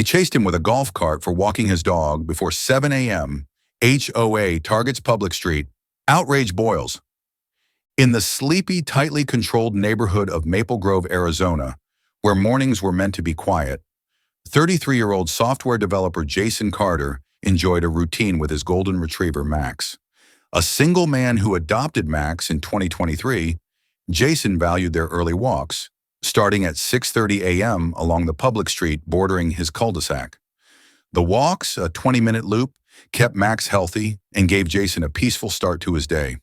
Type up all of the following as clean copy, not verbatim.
They chased him with a golf cart for walking his dog before 7 a.m. HOA targets public street. Outrage boils. In the sleepy, tightly controlled neighborhood of Maple Grove, Arizona, where mornings were meant to be quiet, 33-year-old software developer Jason Carter enjoyed a routine with his golden retriever, Max. A single man who adopted Max in 2023, Jason valued their early walks, starting at 6:30 a.m. along the public street bordering his cul-de-sac. The walks, a 20-minute loop, kept Max healthy and gave Jason a peaceful start to his day.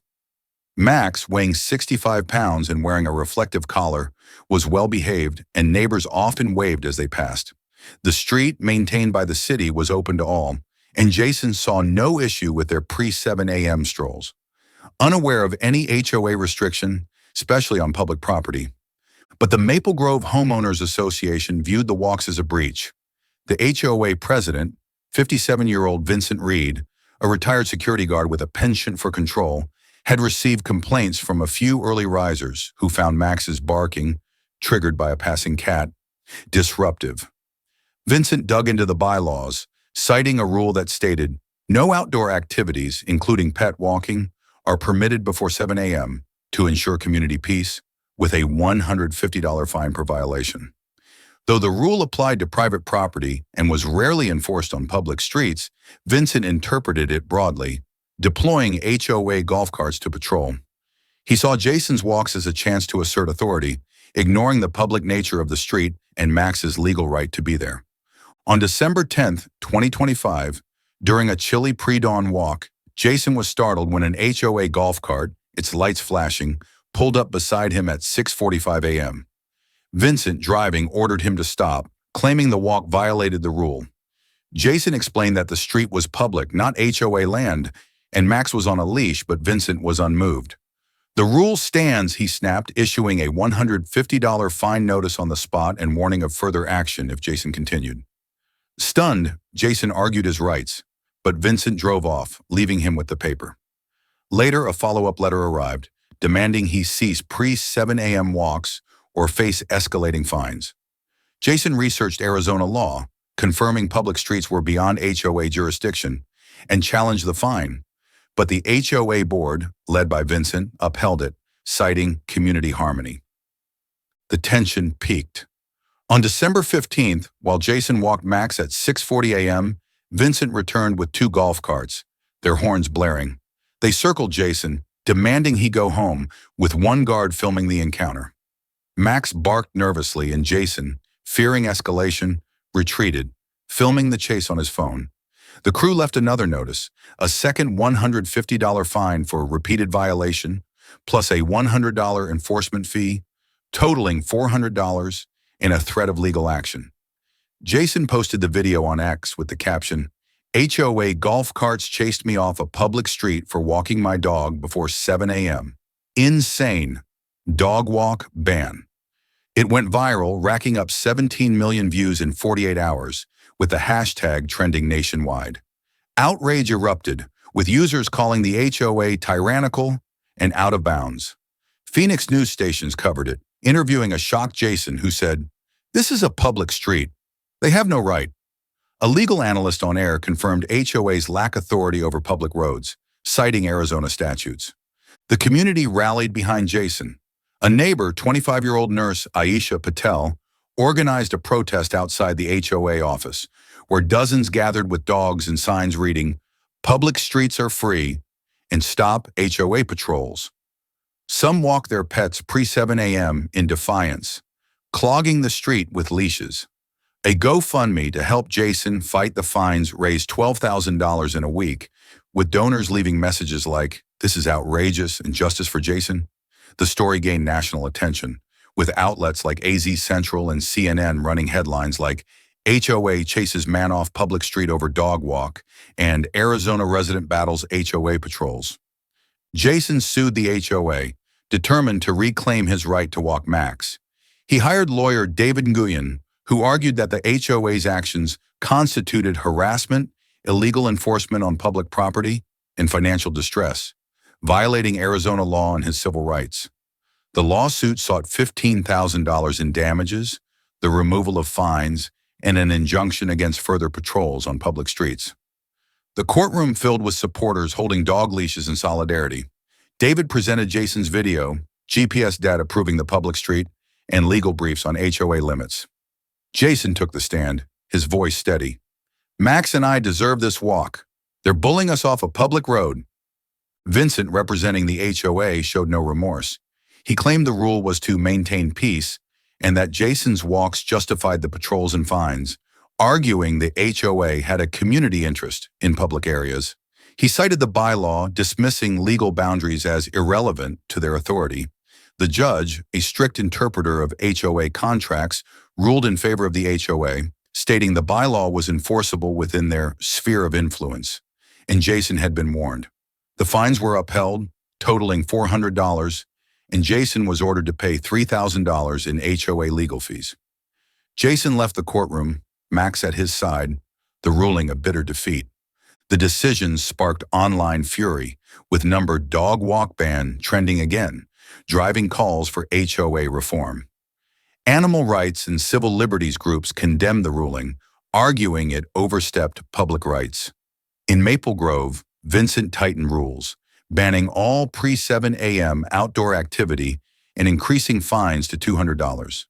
Max, weighing 65 pounds and wearing a reflective collar, was well-behaved, and neighbors often waved as they passed. The street, maintained by the city, was open to all, and Jason saw no issue with their pre-7 a.m. strolls. Unaware of any HOA restriction, especially on public property. But the Maple Grove Homeowners Association viewed the walks as a breach. The HOA president, 57-year-old Vincent Reed, a retired security guard with a penchant for control, had received complaints from a few early risers who found Max's barking, triggered by a passing cat, disruptive. Vincent dug into the bylaws, citing a rule that stated, no outdoor activities, including pet walking, are permitted before 7 a.m. to ensure community peace, with a $150 fine per violation. Though the rule applied to private property and was rarely enforced on public streets, Vincent interpreted it broadly, deploying HOA golf carts to patrol. He saw Jason's walks as a chance to assert authority, ignoring the public nature of the street and Max's legal right to be there. On December 10, 2025, during a chilly pre-dawn walk, Jason was startled when an HOA golf cart, its lights flashing, pulled up beside him at 6:45 a.m. Vincent, driving, ordered him to stop, claiming the walk violated the rule. Jason explained that the street was public, not HOA land, and Max was on a leash, but Vincent was unmoved. The rule stands, he snapped, issuing a $150 fine notice on the spot and warning of further action if Jason continued. Stunned, Jason argued his rights, but Vincent drove off, leaving him with the paper. Later, a follow-up letter arrived, demanding he cease pre-7 a.m. walks or face escalating fines. Jason researched Arizona law, confirming public streets were beyond HOA jurisdiction, and challenged the fine. But the HOA board, led by Vincent, upheld it, citing community harmony. The tension peaked. On December 15th, while Jason walked Max at 6:40 a.m., Vincent returned with 2 golf carts, their horns blaring. They circled Jason, demanding he go home, with one guard filming the encounter. Max barked nervously, and Jason, fearing escalation, retreated, filming the chase on his phone. The crew left another notice, a second $150 fine for repeated violation, plus a $100 enforcement fee, totaling $400, and a threat of legal action. Jason posted the video on X with the caption, HOA golf carts chased me off a public street for walking my dog before 7 a.m. Insane. Dog walk ban. It went viral, racking up 17 million views in 48 hours, with the hashtag trending nationwide. Outrage erupted, with users calling the HOA tyrannical and out of bounds. Phoenix news stations covered it, interviewing a shocked Jason who said, "This is a public street. They have no right." A legal analyst on air confirmed HOAs lack authority over public roads, citing Arizona statutes. The community rallied behind Jason. A neighbor, 25-year-old nurse Aisha Patel, organized a protest outside the HOA office, where dozens gathered with dogs and signs reading, "Public streets are free," and "Stop HOA patrols." Some walked their pets pre-7 a.m. in defiance, clogging the street with leashes. A GoFundMe to help Jason fight the fines raised $12,000 in a week, with donors leaving messages like, "This is outrageous," and "Justice for Jason." The story gained national attention, with outlets like AZ Central and CNN running headlines like, "HOA chases man off public street over dog walk," and "Arizona resident battles HOA patrols." Jason sued the HOA, determined to reclaim his right to walk Max. He hired lawyer David Nguyen, who argued that the HOA's actions constituted harassment, illegal enforcement on public property, and financial distress, violating Arizona law and his civil rights. The lawsuit sought $15,000 in damages, the removal of fines, and an injunction against further patrols on public streets. The courtroom filled with supporters holding dog leashes in solidarity. David presented Jason's video, GPS data proving the public street, and legal briefs on HOA limits. Jason took the stand, his voice steady. Max and I deserve this walk. They're bullying us off a public road. Vincent, representing the HOA, showed no remorse. He claimed the rule was to maintain peace and that Jason's walks justified the patrols and fines, arguing the HOA had a community interest in public areas. He cited the bylaw, dismissing legal boundaries as irrelevant to their authority. The judge, a strict interpreter of HOA contracts, ruled in favor of the HOA, stating the bylaw was enforceable within their sphere of influence, and Jason had been warned. The fines were upheld, totaling $400, and Jason was ordered to pay $3,000 in HOA legal fees. Jason left the courtroom, Max at his side, the ruling a bitter defeat. The decision sparked online fury, with numbered dog walk ban trending again, driving calls for HOA reform. Animal rights and civil liberties groups condemned the ruling, arguing it overstepped public rights. In Maple Grove, Vincent tightened rules, banning all pre-7 a.m. outdoor activity and increasing fines to $200.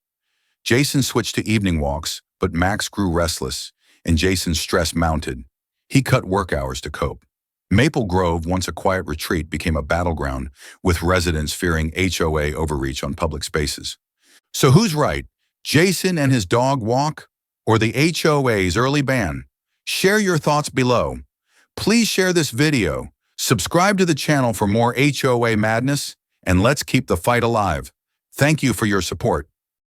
Jason switched to evening walks, but Max grew restless, and Jason's stress mounted. He cut work hours to cope. Maple Grove, once a quiet retreat, became a battleground, with residents fearing HOA overreach on public spaces. So who's right, Jason and his dog walk, or the HOA's early ban? Share your thoughts below. Please share this video, subscribe to the channel for more HOA madness, and let's keep the fight alive. Thank you for your support.